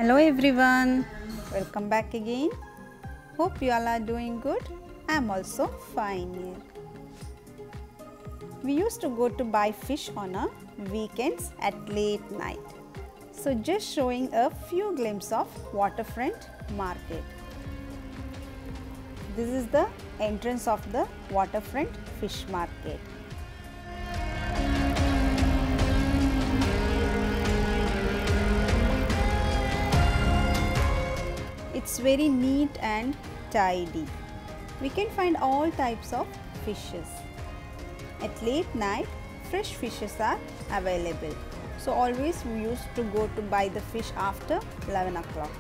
Hello everyone, welcome back again. Hope you all are doing good. I am also fine here. We used to go to buy fish on a weekends at late night. So just showing a few glimpses of waterfront market. This is the entrance of the waterfront fish market. It's very neat and tidy. We can find all types of fishes. At late night, fresh fishes are available. So always we used to go to buy the fish after 11 o'clock.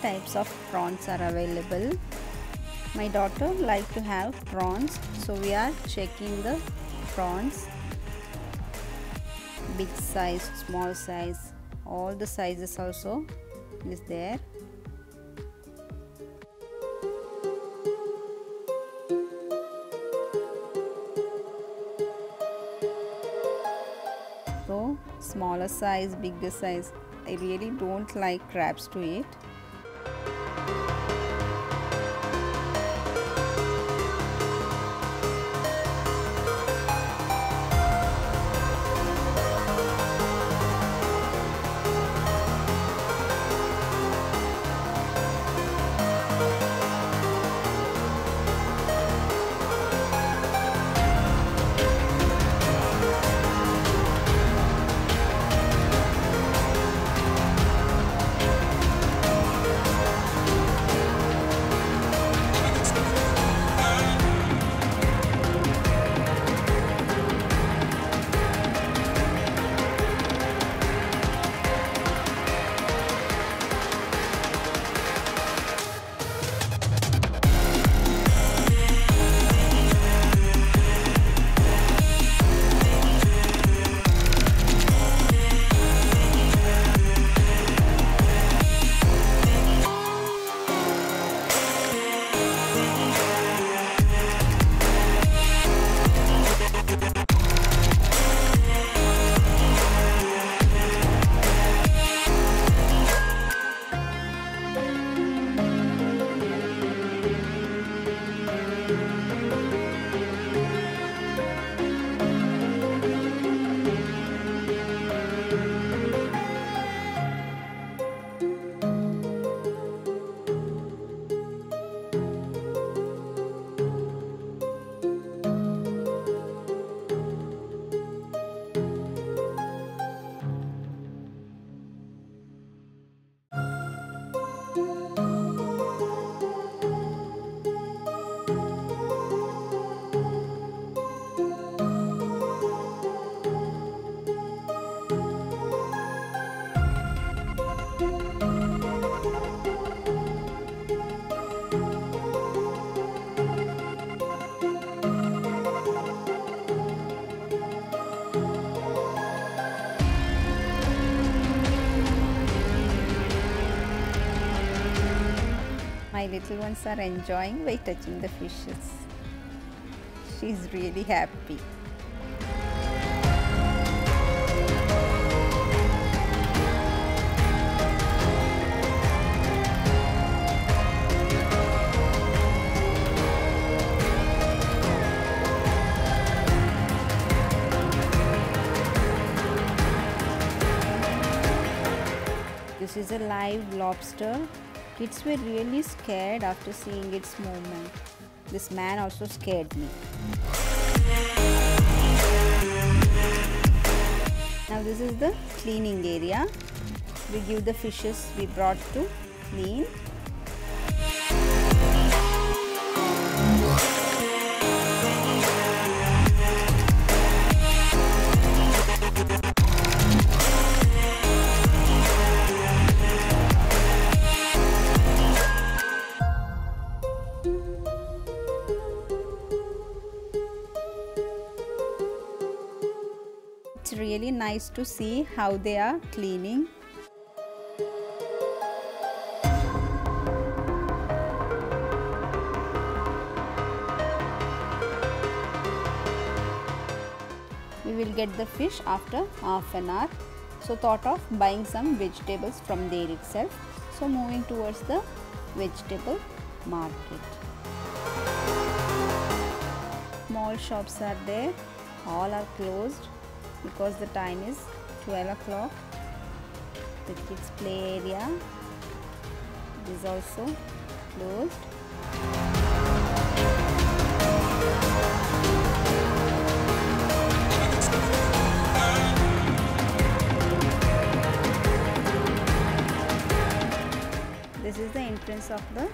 Types of prawns are available. My daughter likes to have prawns, so we are checking the prawns. Big size, small size, all the sizes also is there. So smaller size, bigger size. I really don't like crabs to eat. My little ones are enjoying by touching the fishes. She's really happy. This is a live lobster. Kids were really scared after seeing its movement. This man also scared me. Now this is the cleaning area. We give the fishes we brought to clean. It's really nice to see how they are cleaning. We will get the fish after half an hour. So thought of buying some vegetables from there itself. So moving towards the vegetable market. Small shops are there. All are closed because the time is 12 o'clock. The kids play area is also closed. This is the entrance of the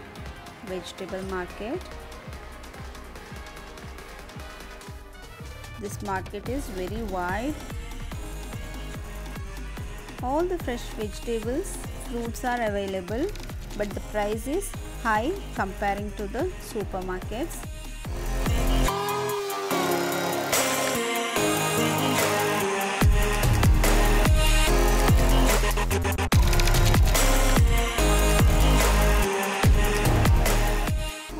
vegetable market. This market is very wide. All the fresh vegetables, fruits are available, but the price is high comparing to the supermarkets.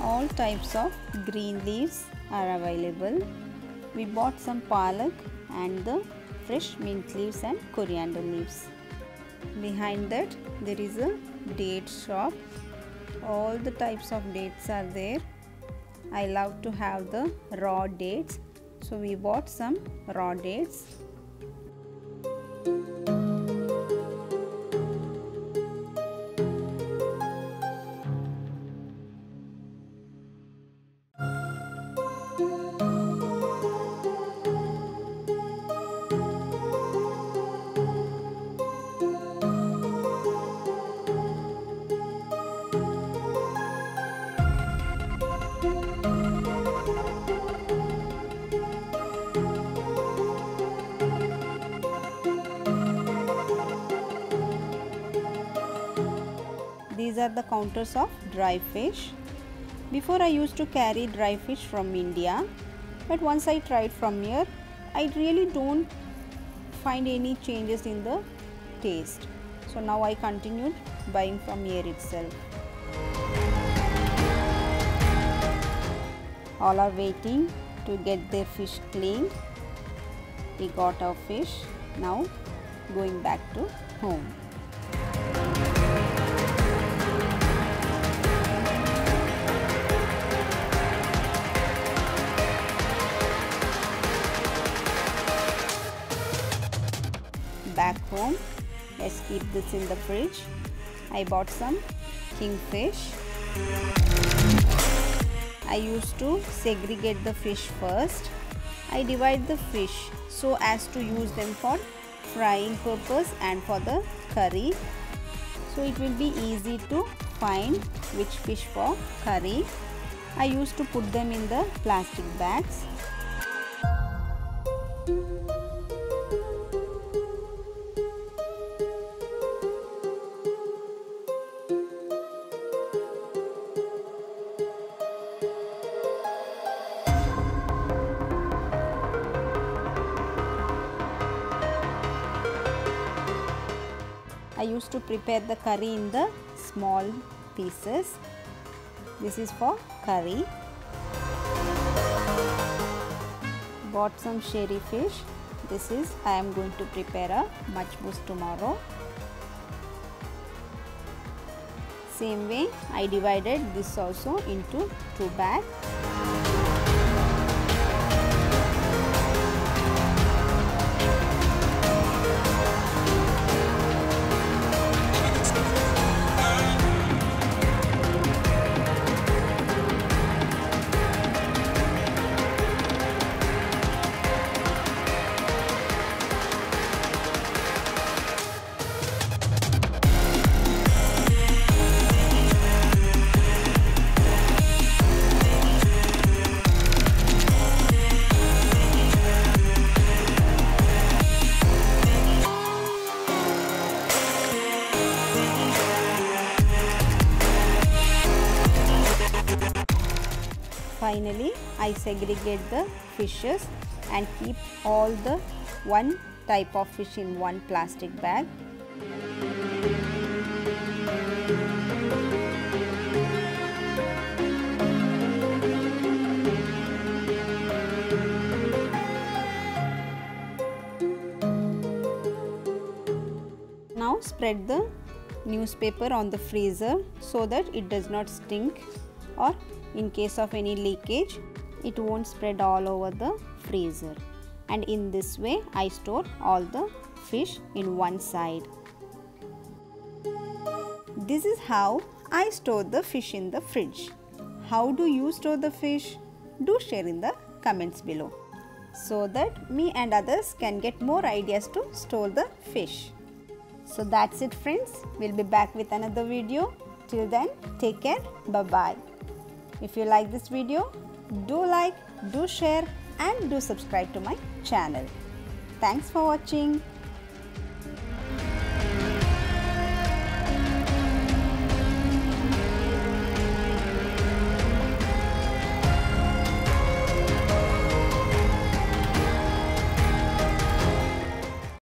All types of green leaves are available. We bought some palak and the fresh mint leaves and coriander leaves. Behind that there is a date shop. All the types of dates are there. I love to have the raw dates, so we bought some raw dates. These are the counters of dry fish. Before I used to carry dry fish from India, but once I tried from here, I really don't find any changes in the taste. So now I continued buying from here itself. All are waiting to get their fish cleaned. We got our fish. Now going back to home. Back home, let's keep this in the fridge. I bought some kingfish. I used to segregate the fish first. I divide the fish so as to use them for frying purpose and for the curry. So it will be easy to find which fish for curry. I used to put them in the plastic bags. I used to prepare the curry in the small pieces. This is for curry. Bought some sherry fish. This is I am going to prepare a majboos tomorrow. Same way I divided this also into 2 bags. Finally, I segregate the fishes and keep all the one type of fish in one plastic bag. Now spread the newspaper on the freezer so that it does not stink, or in case of any leakage it won't spread all over the freezer. And in this way I store all the fish in one side. This is how I store the fish in the fridge. How do you store the fish? Do share in the comments below so that me and others can get more ideas to store the fish. So that's it friends, we'll be back with another video. Till then, take care, bye-bye. If you like this video, do like, do share and do subscribe to my channel. Thanks for watching.